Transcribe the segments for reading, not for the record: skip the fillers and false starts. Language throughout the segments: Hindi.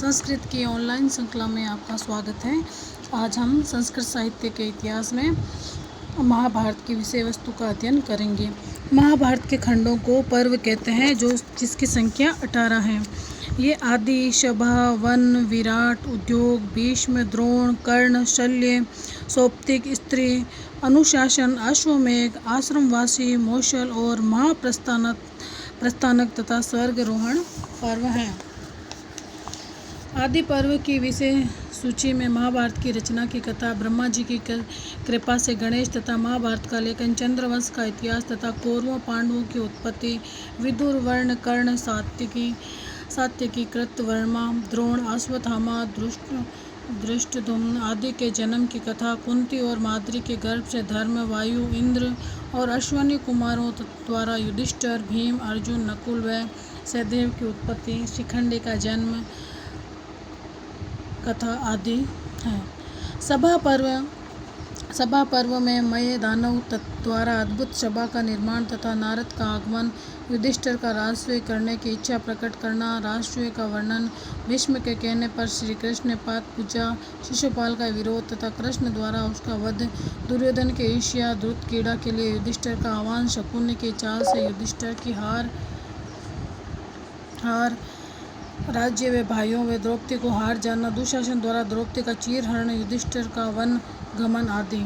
संस्कृत की ऑनलाइन श्रृंखला में आपका स्वागत है। आज हम संस्कृत साहित्य के इतिहास में महाभारत की विषय वस्तु का अध्ययन करेंगे। महाभारत के खंडों को पर्व कहते हैं जिसकी संख्या 18 है। ये आदि, सभा, वन, विराट, उद्योग, भीष्म, द्रोण, कर्ण, शल्य, सौप्तिक, स्त्री, अनुशासन, अश्वमेध, आश्रमवासी, मौसल और महाप्रस्थानक तथा स्वर्गारोहण पर्व हैं। आदि पर्व की विषय सूची में महाभारत की रचना की कथा, ब्रह्मा जी की कृपा से गणेश तथा महाभारत का लेखन, चंद्रवंश का इतिहास तथा कौरवों पांडवों की उत्पत्ति, विदुर, वर्ण, कर्ण, सात्यकी, कृतवर्मा, द्रोण, अश्वत्थामा, धृष्टद्युम्न आदि के जन्म की कथा, कुंती और माद्री के गर्भ से धर्म, वायु, इंद्र और अश्विनी कुमारों द्वारा युधिष्ठिर, भीम, अर्जुन, नकुल व सहदेव की उत्पत्ति, शिखंडी का जन्म कथा आदि है। सभा पर्व में मय दानव द्वारा अद्भुत सभा का निर्माण तथा नारद का आगमन, युधिष्ठिर का राजस्व करने की इच्छा प्रकट करना, राजस्व का वर्णन, भीष्म के कहने पर श्री कृष्ण पाद पूजा, शिशुपाल का विरोध तथा कृष्ण द्वारा उसका वध, दुर्योधन के ईर्ष्या, द्रुत कीड़ा के लिए युधिष्ठिर का आह्वान, शकुनी की चाल से युधिष्ठिर की हार, राज्य व भाइयों व द्रौपदी को हार जाना, दुशासन द्वारा द्रौपदी का चीरहरण, युधिष्ठिर का वन गमन आदि।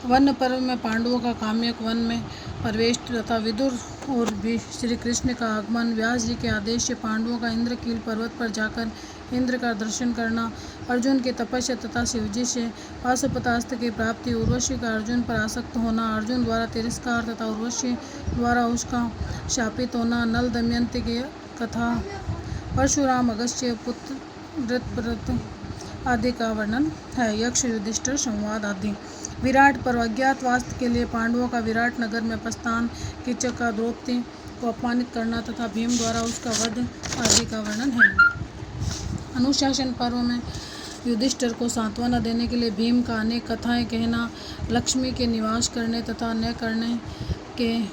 वन पर्व में पांडवों का काम्यक वन में प्रवेश तथा विदुर और श्री कृष्ण का आगमन, व्यास जी के आदेश से पांडवों का इंद्रकील पर्वत पर जाकर इंद्र का दर्शन करना, अर्जुन की तपस्या तथा शिवजी से पाशुपतास्त्र की प्राप्ति, उर्वशी का अर्जुन पर आसक्त होना, अर्जुन द्वारा तिरस्कार तथा उर्वशी द्वारा उसका शापित होना, नल दमयंती की कथा, परशुराम अगस्त्य पुत्र वृत्रव्रत आदि का वर्णन है, यक्ष युधिष्ठिर संवाद आदि। विराट पर्व, अज्ञातवास के लिए पांडवों का विराट नगर में प्रस्थान, कीचक का द्रौपदी को अपमानित करना तथा भीम द्वारा उसका वध आदि का वर्णन है। अनुशासन पर्व में युधिष्ठिर को सांत्वना देने के लिए भीम का अनेक कथाएं कहना, लक्ष्मी के निवास करने तथा न करने के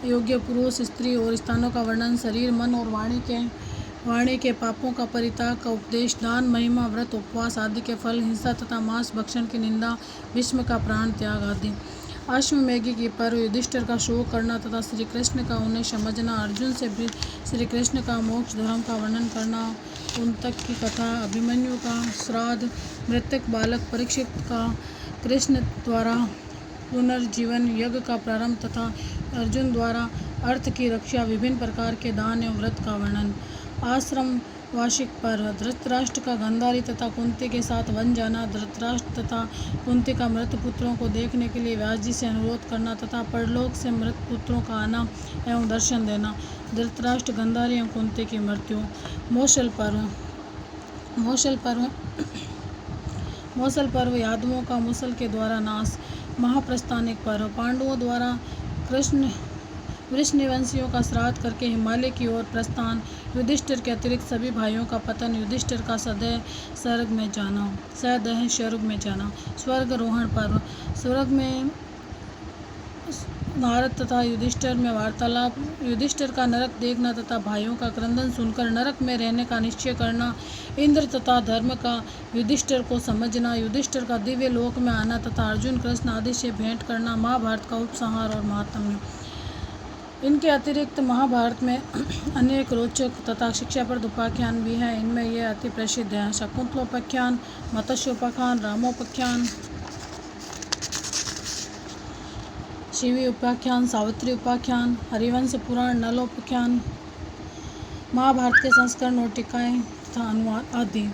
योग्य पुरुष, स्त्री और स्थानों का वर्णन, शरीर, मन और वाणी के पापों का परित्याग का उपदेश, दान, महिमा, व्रत, उपवास आदि के फल, हिंसा तथा मांस भक्षण की निंदा, भीष्म का प्राण त्याग आदि। अश्वमेध की पर्व, युधिष्ठिर का शोक करना तथा श्री कृष्ण का उन्हें समझना, अर्जुन से श्री कृष्ण का मोक्ष धर्म का वर्णन करना, कुंतक की कथा, अभिमन्यु का श्राद्ध, मृतक बालक परीक्षित का कृष्ण द्वारा पुनर्जीवन, यज्ञ का प्रारंभ तथा अर्जुन द्वारा अर्थ की रक्षा, विभिन्न प्रकार के दान एवं व्रत का वर्णन। आश्रम वार्षिक पर्व, धृतराष्ट्र का गांधारी तथा कुंती के साथ वन जाना, धृतराष्ट्र तथा कुंती का मृत पुत्रों को देखने के लिए व्यास जी से अनुरोध करना तथा परलोक से मृत पुत्रों का आना एवं दर्शन देना, धृतराष्ट्र, गांधारी एवं कुंती की मृत्यु। मौसल पर्व यादवों का मुसल के द्वारा नाश। महाप्रस्थानिक पर्व, पांडवों द्वारा वृषनिवंशियों का श्राद्ध करके हिमालय की ओर प्रस्थान, युधिष्ठिर के अतिरिक्त सभी भाइयों का पतन, युधिष्ठिर का सदैह स्वर्ग में जाना। स्वर्गारोहण पर्व, स्वर्ग में नारद तथा युधिष्ठिर में वार्तालाप, युधिष्ठिर का नरक देखना तथा भाइयों का क्रंदन सुनकर नरक में रहने का निश्चय करना, इंद्र तथा धर्म का युधिष्ठिर को समझना, युधिष्ठिर का दिव्य लोक में आना तथा अर्जुन, कृष्ण आदि से भेंट करना, महाभारत का उपसंहार और महात्म्य। इनके अतिरिक्त महाभारत में अनेक रोचक तथा शिक्षाप्रद उपाख्यान भी हैं। इनमें ये अति प्रसिद्ध हैं: शकुंतलोपाख्यान, मत्स्योपाख्यान, रामोपाख्यान, शिवी उपाख्यान, सावित्री उपाख्यान, हरिवंश पुराण, नलोपाख्यान, महाभारत के संस्करण और टीकाएं तथा अनुवाद आदि।